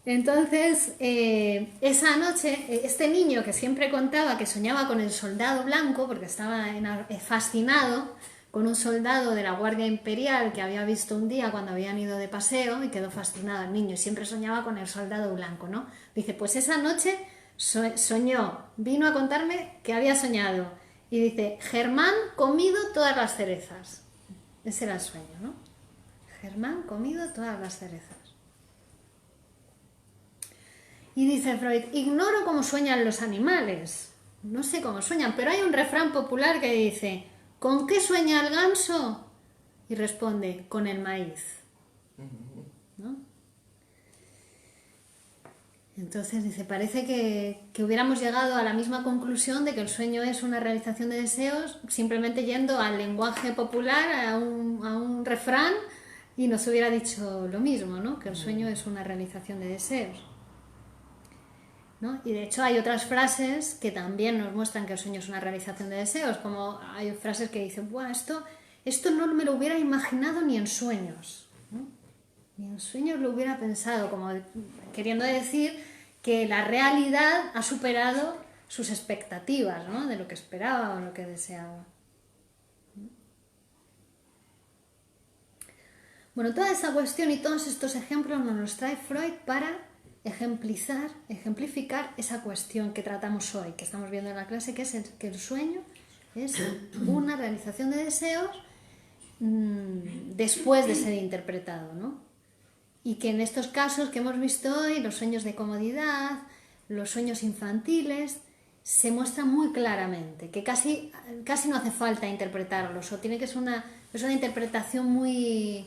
Entonces, esa noche, este niño que siempre contaba que soñaba con el soldado blanco, porque estaba fascinado con un soldado de la Guardia Imperial que había visto un día cuando habían ido de paseo y quedó fascinado el niño y siempre soñaba con el soldado blanco, ¿no? Dice, pues esa noche soñó, vino a contarme que había soñado y dice, Germán comido todas las cerezas. Ese era el sueño, ¿no? Germán comido todas las cerezas. Y dice Freud, ignoro cómo sueñan los animales, no sé cómo sueñan, pero hay un refrán popular que dice, ¿con qué sueña el ganso? Y responde, con el maíz, ¿no? Entonces dice, parece que hubiéramos llegado a la misma conclusión de que el sueño es una realización de deseos, simplemente yendo al lenguaje popular, a un refrán, y nos hubiera dicho lo mismo, ¿no? Que el sueño es una realización de deseos, ¿no? Y de hecho hay otras frases que también nos muestran que el sueño es una realización de deseos, como hay frases que dicen, bueno, esto no me lo hubiera imaginado ni en sueños, ¿no? Ni en sueños lo hubiera pensado, como queriendo decir que la realidad ha superado sus expectativas, ¿no? De lo que esperaba o lo que deseaba. Bueno, toda esa cuestión y todos estos ejemplos nos los trae Freud para ejemplificar esa cuestión que tratamos hoy, que estamos viendo en la clase, que es que el sueño es una realización de deseos después de ser interpretado, ¿no? Y que en estos casos que hemos visto hoy, los sueños de comodidad, los sueños infantiles, se muestran muy claramente, que casi no hace falta interpretarlos, o tiene que ser una interpretación muy,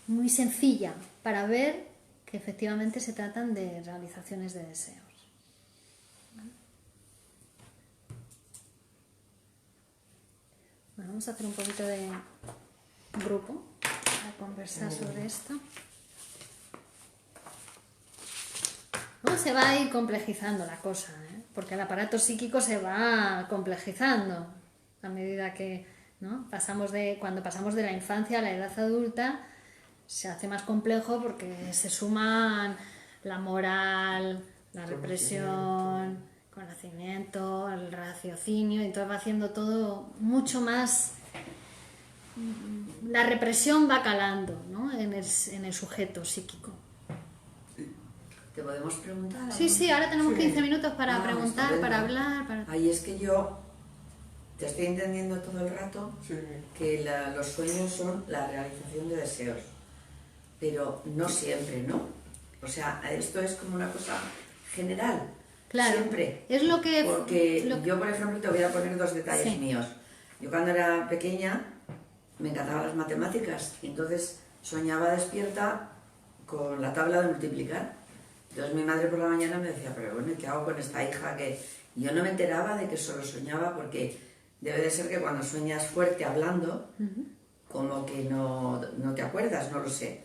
muy sencilla para ver que efectivamente se tratan de realizaciones de deseos. Bueno, vamos a hacer un poquito de grupo para conversar sobre esto. Luego se va a ir complejizando la cosa, ¿eh? porque el aparato psíquico se va complejizando a medida que, ¿no? Cuando pasamos de la infancia a la edad adulta, se hace más complejo porque se suman la moral, la represión, conocimiento, el raciocinio, y entonces va haciendo todo mucho más. La represión va calando, ¿no? en el sujeto psíquico. ¿Te podemos preguntar? Sí, ahora tenemos 15 minutos para preguntar, estupendo. para hablar. Ahí es que yo te estoy entendiendo todo el rato que los sueños son la realización de deseos, pero no siempre, ¿no? O sea, esto es como una cosa general. Claro, siempre. Es lo que... Porque yo, por ejemplo, te voy a poner 2 detalles míos. Yo cuando era pequeña me encantaban las matemáticas y entonces soñaba despierta con la tabla de multiplicar. Entonces mi madre por la mañana me decía, pero bueno, ¿qué hago con esta hija? Que yo no me enteraba de que solo soñaba, porque debe de ser que cuando sueñas fuerte hablando, como que no te acuerdas, no lo sé.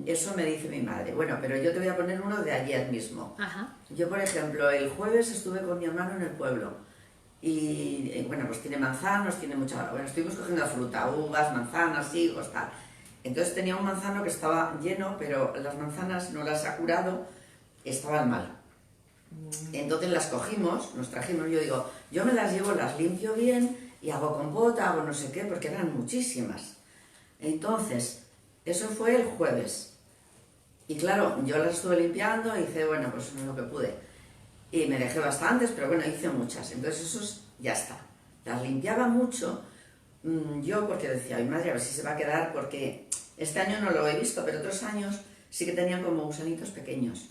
Eso me dice mi madre. Bueno, pero yo te voy a poner uno de ayer mismo. Ajá. Yo, por ejemplo, el jueves estuve con mi hermano en el pueblo y bueno, pues tiene manzanos, tiene mucha... Bueno, estuvimos cogiendo fruta, uvas, manzanas, higos, tal. Entonces tenía un manzano que estaba lleno, pero las manzanas no las ha curado, estaban mal. Entonces las cogimos, nos trajimos, yo digo, yo me las llevo, las limpio bien y hago compota, hago no sé qué, porque eran muchísimas. Entonces, eso fue el jueves. Y claro, yo las estuve limpiando y hice, bueno, pues lo que pude. Y me dejé bastantes, pero bueno, hice muchas. Entonces esos ya está. Las limpiaba mucho yo porque decía, ay madre, a ver si se va a quedar, porque este año no lo he visto, pero otros años sí que tenían como gusanitos pequeños.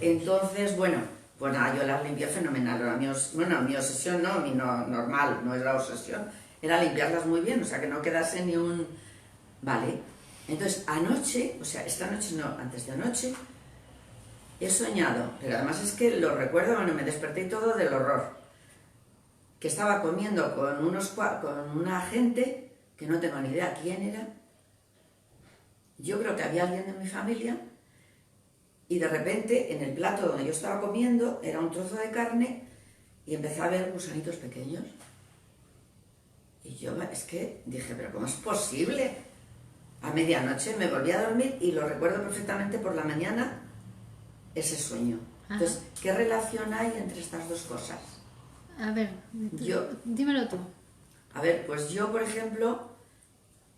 Entonces, bueno, pues nada, yo las limpié fenomenal. Mi obsesión no, normal, no era obsesión, era limpiarlas muy bien, o sea, que no quedase ni un... Vale. Entonces, anoche, o sea, esta noche no, antes de anoche, he soñado, pero además es que lo recuerdo, bueno, me desperté todo del horror, que estaba comiendo con una gente que no tengo ni idea quién era. Yo creo que había alguien de mi familia y de repente en el plato donde yo estaba comiendo era un trozo de carne y empecé a ver gusanitos pequeños. Y yo es que dije, pero ¿cómo es posible? A medianoche me volví a dormir y lo recuerdo perfectamente por la mañana, ese sueño. Entonces, ¿qué relación hay entre estas dos cosas? A ver, dímelo tú. A ver, pues yo, por ejemplo,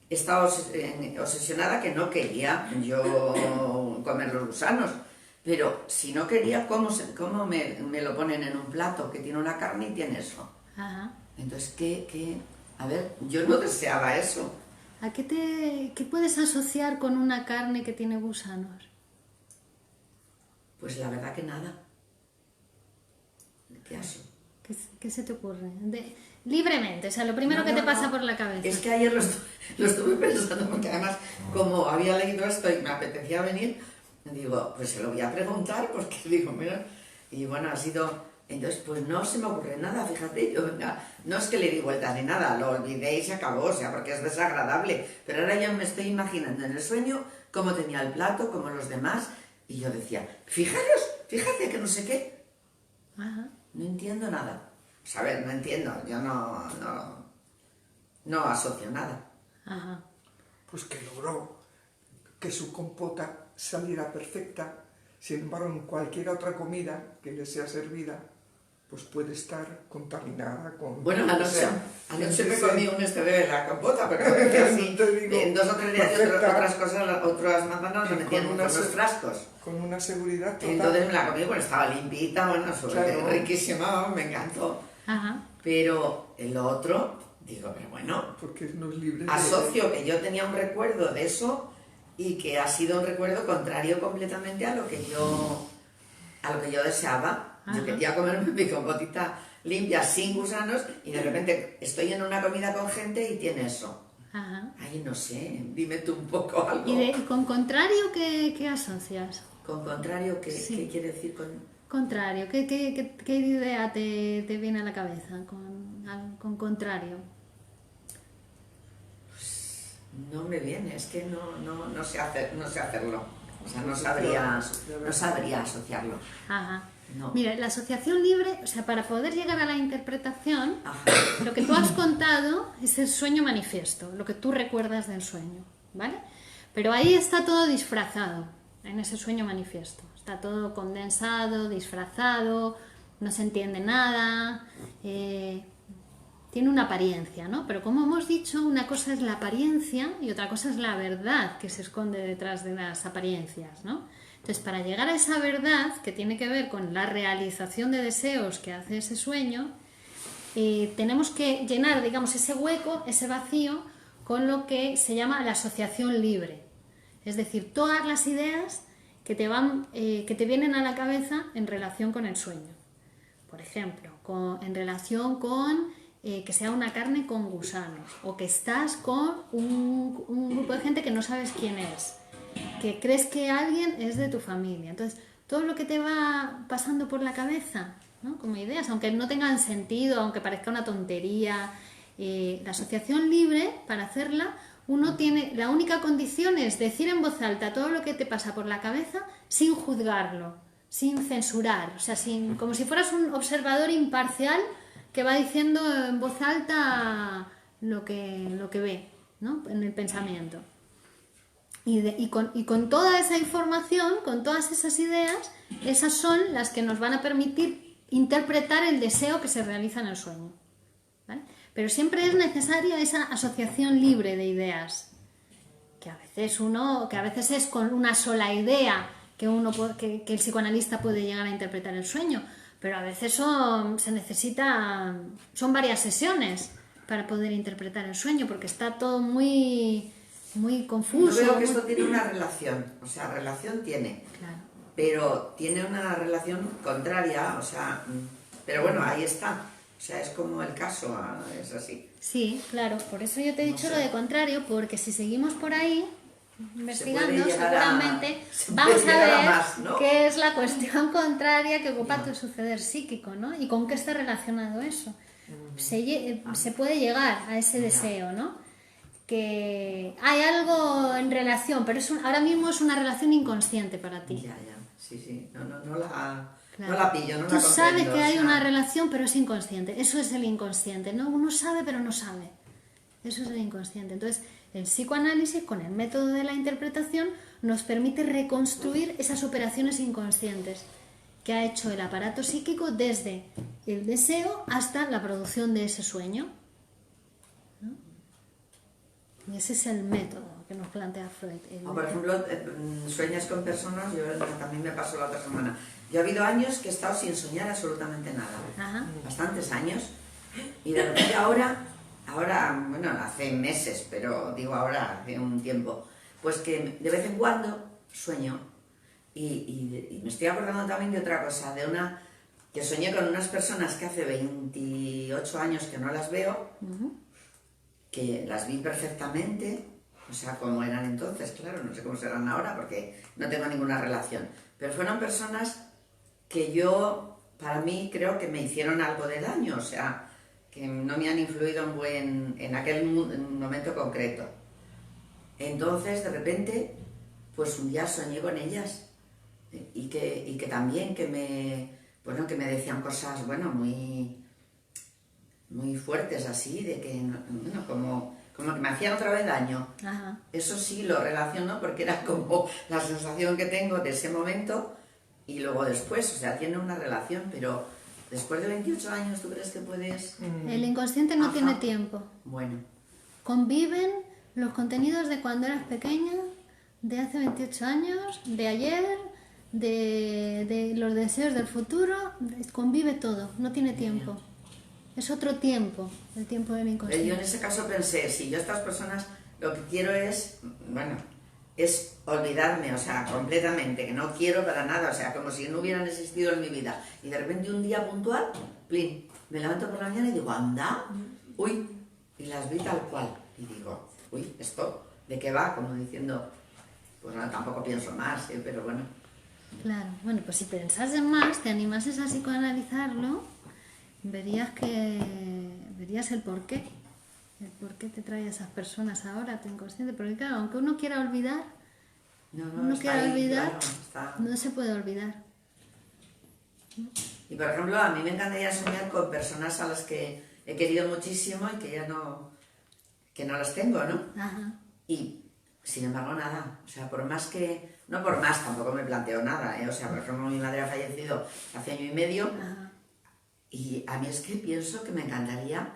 estaba obsesionada que no quería yo comer los gusanos, pero si no quería, ¿cómo me lo ponen en un plato que tiene una carne y tiene eso? Ajá. Entonces, a ver, yo no deseaba eso. ¿A qué puedes asociar con una carne que tiene gusanos? Pues la verdad que nada. ¿Qué aso? ¿Qué se te ocurre? Libremente, o sea, lo primero que te pasa por la cabeza. Es que ayer lo estuve pensando, porque además, como había leído esto y me apetecía venir, digo, pues se lo voy a preguntar, porque digo, mira, y bueno, ha sido... Entonces, pues no se me ocurre nada, fíjate, yo venga, no es que le di vueltas ni nada, lo olvidé y se acabó, o sea, porque es desagradable, pero ahora ya me estoy imaginando en el sueño cómo tenía el plato, como los demás, y yo decía, fíjate que no sé qué. Ajá. No entiendo nada. Pues a ver, no entiendo, yo no asocio nada. Ajá. Pues que logró que su compota saliera perfecta, sin embargo en cualquier otra comida que le sea servida, pues puede estar contaminada con... Bueno, anoche me comí un de la compota, pero así, en 2 o 3 días otras cosas, otras manzanas lo metían en unos frascos. Con una seguridad total. Entonces me la comí, bueno, estaba limpita, bueno, Claro. riquísima, me encantó. Ajá. Pero el otro, digo, pero bueno, Porque no es libre asocio que yo tenía un recuerdo de eso y que ha sido un recuerdo contrario completamente a lo que yo deseaba. Ajá. Yo quería comerme mi compotita limpia, sin gusanos, y de repente estoy en una comida con gente y tiene eso. Ajá. Ay, no sé, dime tú un poco algo. ¿Y con contrario qué asocias? Con contrario, ¿qué quiere decir con...? Contrario, ¿qué idea te viene a la cabeza con contrario? No me viene, es que no sé hacerlo. O sea, no sabría asociarlo. Ajá. No. Mira, la asociación libre, o sea, para poder llegar a la interpretación, Ajá. lo que tú has contado es el sueño manifiesto, lo que tú recuerdas del sueño, ¿vale? Pero ahí está todo disfrazado, en ese sueño manifiesto. Está todo condensado, disfrazado, no se entiende nada, tiene una apariencia, ¿no? Pero como hemos dicho, una cosa es la apariencia y otra cosa es la verdad que se esconde detrás de las apariencias, ¿no? Entonces, para llegar a esa verdad, que tiene que ver con la realización de deseos que hace ese sueño, tenemos que llenar, digamos, ese hueco, ese vacío, con lo que se llama la asociación libre. Es decir, todas las ideas que te vienen a la cabeza en relación con el sueño. Por ejemplo, en relación con que sea una carne con gusanos, o que estás con un grupo de gente que no sabes quién es, que crees que alguien es de tu familia. Entonces, todo lo que te va pasando por la cabeza, ¿no? Como ideas, aunque no tengan sentido, aunque parezca una tontería, la asociación libre, para hacerla, uno tiene, la única condición es decir en voz alta todo lo que te pasa por la cabeza sin juzgarlo, sin censurar, o sea, como si fueras un observador imparcial que va diciendo en voz alta lo que ve, ¿no? En el pensamiento. Y con toda esa información, con todas esas ideas, esas son las que nos van a permitir interpretar el deseo que se realiza en el sueño, ¿vale? Pero siempre es necesaria esa asociación libre de ideas, que a veces es con una sola idea que el psicoanalista puede llegar a interpretar el sueño, pero a veces son varias sesiones para poder interpretar el sueño, porque está todo muy confuso. Yo veo que esto tiene una relación, o sea, relación tiene, Claro. pero tiene una relación contraria, o sea, pero bueno, ahí está, o sea, es como el caso, es así. Sí, claro, por eso yo te he dicho lo de contrario, porque si seguimos por ahí investigando, llegar seguramente se vamos puede a llegar a ver más, ¿no? qué es la cuestión contraria que ocupa tu suceder psíquico, ¿no? Y con qué está relacionado eso. Se puede llegar a ese deseo, ¿no? Que hay algo en relación, pero ahora mismo es una relación inconsciente para ti. Ya, sí, no la Claro. pillo, no la Tú comprendo. sabes que hay o sea, una relación, pero es inconsciente. Eso es el inconsciente, ¿no? Uno sabe, pero no sabe. Eso es el inconsciente. Entonces, el psicoanálisis, con el método de la interpretación, nos permite reconstruir esas operaciones inconscientes que ha hecho el aparato psíquico desde el deseo hasta la producción de ese sueño, ¿no? Y ese es el método que nos plantea Freud. Por ejemplo, sueñas con personas, yo también me pasó la otra semana. Yo ha habido años que he estado sin soñar absolutamente nada. Ajá. Bastantes años. Y de repente ahora, bueno, hace meses, pero digo ahora, hace un tiempo, pues que de vez en cuando sueño. Y me estoy acordando también de otra cosa, que soñé con unas personas que hace 28 años que no las veo, que las vi perfectamente, o sea, como eran entonces, claro, no sé cómo serán ahora porque no tengo ninguna relación, pero fueron personas que para mí creo que me hicieron algo de daño, o sea, que no me han influido en aquel momento concreto. Entonces, de repente, pues un día soñé con ellas y que también que me decían cosas, bueno, muy fuertes así, de que, bueno, como que me hacían otra vez daño. Ajá. Eso sí lo relaciono porque era como la sensación que tengo de ese momento y luego después, o sea, tiene una relación, pero después de 28 años, ¿tú crees que puedes...? El inconsciente no Ajá. tiene tiempo. Bueno, Conviven los contenidos de cuando eras pequeña, de hace 28 años, de ayer, de los deseos del futuro, convive todo, no tiene tiempo. Es otro tiempo, el tiempo del yo inconsciente. en ese caso pensé, si yo a estas personas lo que quiero es, bueno, es olvidarme, o sea, completamente, que no quiero para nada, o sea, como si no hubieran existido en mi vida. Y de repente un día puntual, plin, me levanto por la mañana y digo, anda, uy, y las vi tal cual. Y digo, uy, ¿esto de qué va? Como diciendo, pues no, tampoco pienso más, pero bueno. Claro, bueno, pues si pensases más, te animases a psicoanalizarlo, verías el porqué te trae a esas personas ahora, tu inconsciente, porque claro, aunque uno quiera olvidar, uno está quiere ahí, olvidar, claro, está. no se puede olvidar. Y por ejemplo, a mí me encantaría soñar con personas a las que he querido muchísimo y que ya no, que no las tengo, ¿no? Ajá, Y sin embargo, nada. O sea, por más que. No por más, tampoco me planteo nada, ¿eh? O sea, por ejemplo, mi madre ha fallecido hace año y medio ajá. y a mí es que pienso que me encantaría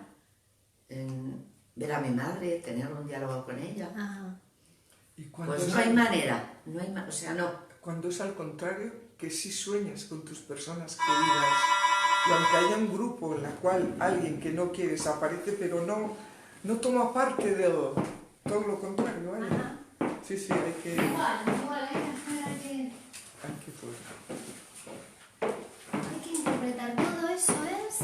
ver a mi madre, tener un diálogo con ella. Ajá. Y cuando Pues es no hay al- manera, no hay o sea, no. Cuando es al contrario, que sí sueñas con tus personas queridas, y aunque haya un grupo en la cual alguien que no quieres aparece, pero no toma parte de todo lo contrario, ¿vale? Ajá. Sí, sí, hay que Igual, hay pues, que interpretar todo eso es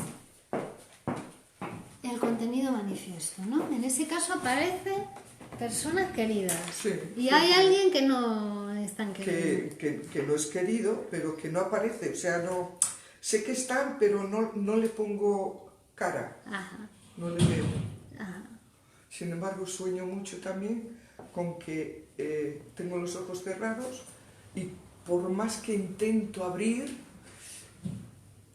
el contenido manifiesto, ¿no? En ese caso aparecen personas queridas. Sí, Y sí, hay sí. alguien que no es tan querido. que no es querido, pero que no aparece. O sea, no sé que están, pero no le pongo cara, Ajá, no le veo. ajá. Sin embargo, sueño mucho también con que tengo los ojos cerrados y por más que intento abrir,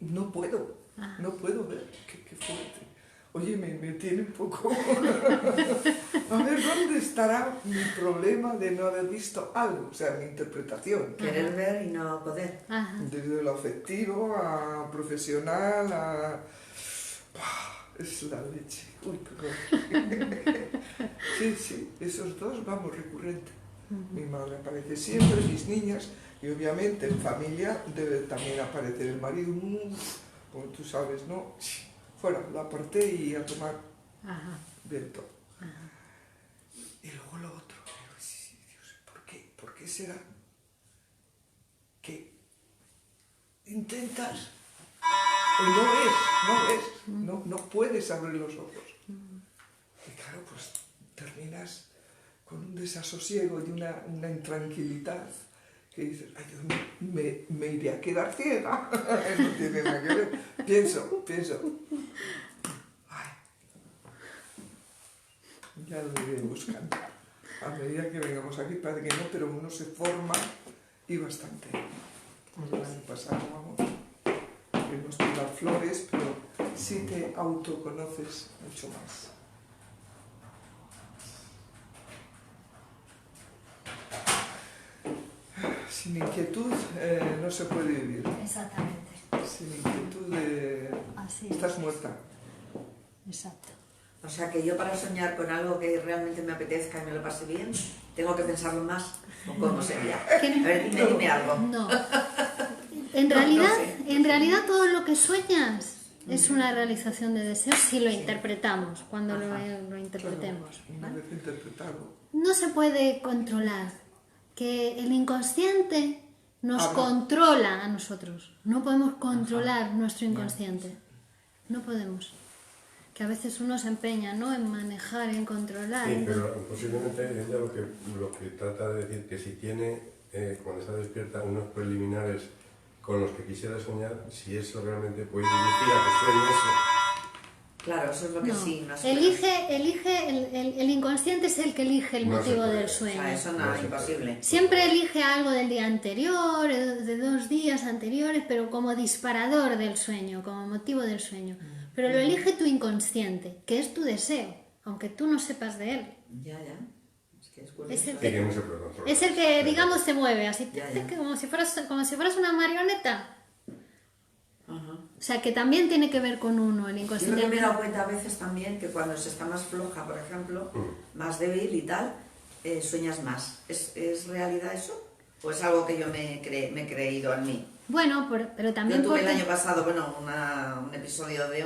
no puedo ver. Qué fuerte. Oye, me tiene un poco... A ver, ¿dónde estará mi problema de no haber visto algo? O sea, mi interpretación. Querer ver y no poder. Ajá. Desde lo afectivo a profesional a... Es la leche. Uy, perdón. Sí, esos dos, vamos, recurrente. Mi madre aparece siempre, mis niñas, y obviamente en familia debe también aparecer el marido. Como tú sabes, ¿no? Fuera, lo aparté y a tomar Ajá. viento. Y luego lo otro, digo, sí, Dios, ¿por qué? ¿Por qué será que intentas y no puedes abrir los ojos? Y claro, pues terminas con un desasosiego y una intranquilidad que dices, ay Dios mío, me iré a quedar ciega. No tiene nada que ver. Pienso, ay, ya lo iré buscando. A medida que vengamos aquí parece que no, pero uno se forma y bastante. Como el año pasado, vamos, que no es tirar flores, pero sí te autoconoces mucho más. Sin inquietud no se puede vivir. Exactamente. Sin inquietud Así estás es. muerta. Exacto. O sea que yo para soñar con algo que realmente me apetezca y me lo pase bien, tengo que pensarlo más o cómo sería. A ver, dime algo. No. En realidad todo lo que sueñas es una realización de deseos si lo interpretamos, cuando lo interpretemos. Una ¿vale? vez interpretado. No se puede controlar, que el inconsciente nos Habla. controla a nosotros. No podemos controlar nuestro inconsciente. No podemos. Que a veces uno se empeña, ¿no?, en manejar, en controlar. Sí, pero posiblemente ella lo que trata de decir que si tiene, cuando está despierta, unos preliminares con los que quisiera soñar, si eso realmente puede inducir a que sueñe eso. Claro, eso es lo que No. sí. No se El inconsciente es el que elige el No se motivo puede. del O sueño. sea, eso no es imposible. Siempre elige algo del día anterior, de 2 días anteriores, pero como disparador del sueño, como motivo del sueño. Pero lo elige tu inconsciente, que es tu deseo, aunque tú no sepas de él. Ya. Es que es curioso. Es el Y que no se puede controlar. Es el que, digamos, te mueve, así, Ya. como si fueras una marioneta. Ajá. O sea, que también tiene que ver con uno, el Yo lo inconsciente. que me he dado cuenta a veces también que cuando se está más floja, por ejemplo, más débil y tal, sueñas más. ¿Es realidad eso? ¿O es algo que yo me he creído en mí? Bueno, pero también Yo tuve el porque... año pasado, un episodio de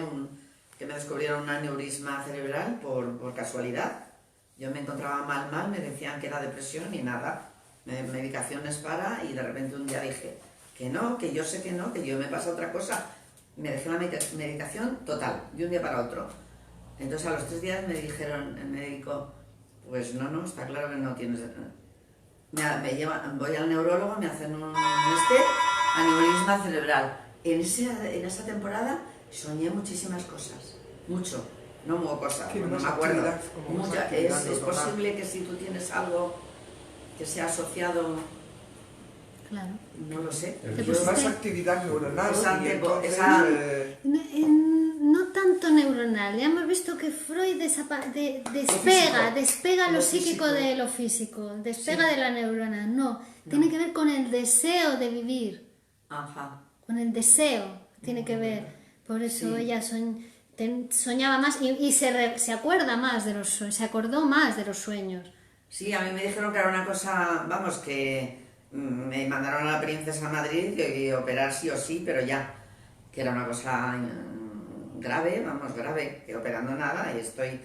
que me descubrieron un aneurisma cerebral por casualidad. Yo me encontraba mal, me decían que era depresión y nada. Medicaciones para, y de repente un día dije que no, que yo sé que no, que yo me pasa otra cosa. Me dejé la medicación total, de un día para otro. Entonces a los 3 días me dijeron el médico, pues no, está claro que no tienes... Voy al neurólogo, me hacen un aneurisma cerebral. En esa temporada soñé muchísimas cosas, mucho, no hubo cosas, Tiene no más me acuerdo. actividad, como más Mucha, actividad es neuronal. posible que si tú tienes algo que se ha asociado, Claro. no lo sé. Te Pues más pusiste- actividad neuronal Esa y tipo- entonces... esa- No tanto neuronal, ya hemos visto que Freud despega Lo lo psíquico físico. de lo físico, despega de la neurona, no, tiene que ver con el deseo de vivir, Ajá. con el deseo, tiene que ver, por eso Sí. ella soñaba más y se acuerda más de los sueños, se acordó más de los sueños. Sí, a mí me dijeron que era una cosa, vamos, que me mandaron a la princesa a Madrid que operar sí o sí, pero ya, que era una cosa grave, vamos, grave, que operando nada y estoy...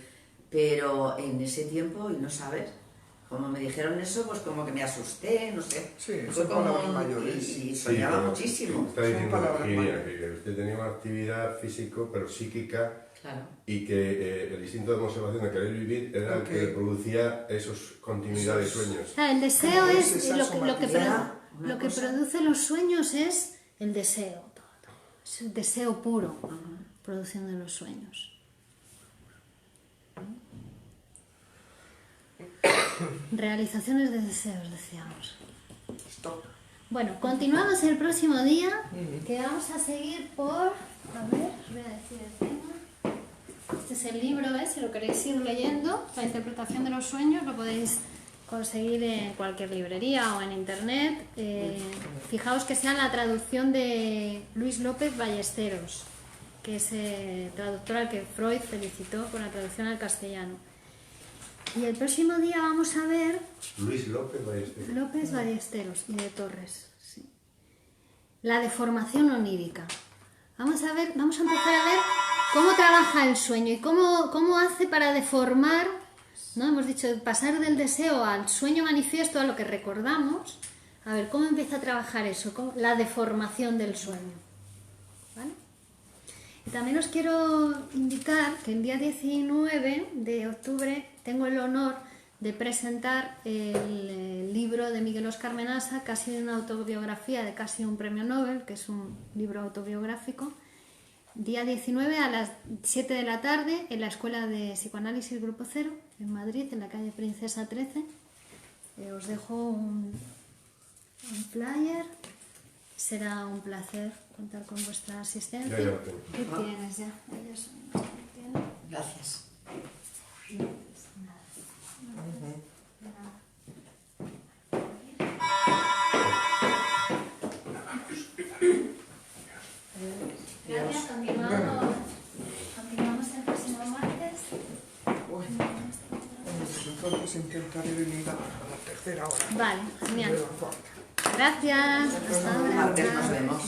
Pero en ese tiempo, y no sabes, como me dijeron eso, pues como que me asusté, no sé. Sí, Fue son como palabras mayores. y Sí, soñaba pero muchísimo. Está Son diciendo palabras Virginia mayores. que usted tenía una actividad físico, pero psíquica, Claro. y que el instinto de conservación de querer vivir era el que le producía esos continuidad de sueños. Claro, el deseo No, es esa somatizada, una lo que cosa. produce los sueños es el deseo, es el deseo puro produciendo los sueños. Realizaciones de deseos, decíamos. Stop. Bueno, continuamos el próximo día, que vamos a seguir por... A ver, os voy a decir el tema. Este es el libro, si lo queréis ir leyendo, la interpretación de los sueños, lo podéis conseguir en cualquier librería o en internet. Fijaos que sea la traducción de Luis López Ballesteros, que es traductor al que Freud felicitó por la traducción al castellano. Y el próximo día vamos a ver Luis López Ballesteros. López Ballesteros y de Torres, sí. La deformación onírica. Vamos a empezar a ver cómo trabaja el sueño y cómo hace para deformar, ¿no? Hemos dicho pasar del deseo al sueño manifiesto, a lo que recordamos. A ver, cómo empieza a trabajar eso, la deformación del sueño. ¿Vale? Y también os quiero indicar que el día 19 de octubre tengo el honor de presentar el libro de Miguel Óscar Menasa, Casi una autobiografía de casi un premio Nobel, que es un libro autobiográfico, día 19 a las 7 de la tarde en la Escuela de Psicoanálisis Grupo Cero, en Madrid, en la calle Princesa 13. Os dejo un flyer. Será un placer contar con vuestra asistencia. Ya lo tengo. ¿Qué tienes ya? Ellos son los que tienen. Gracias. Gracias, continuamos el próximo martes. Bueno, pues entonces intentaré venir a la tercera hora. Vale, De genial. la cuarta. Gracias. Hasta ahora. Martes nos vemos.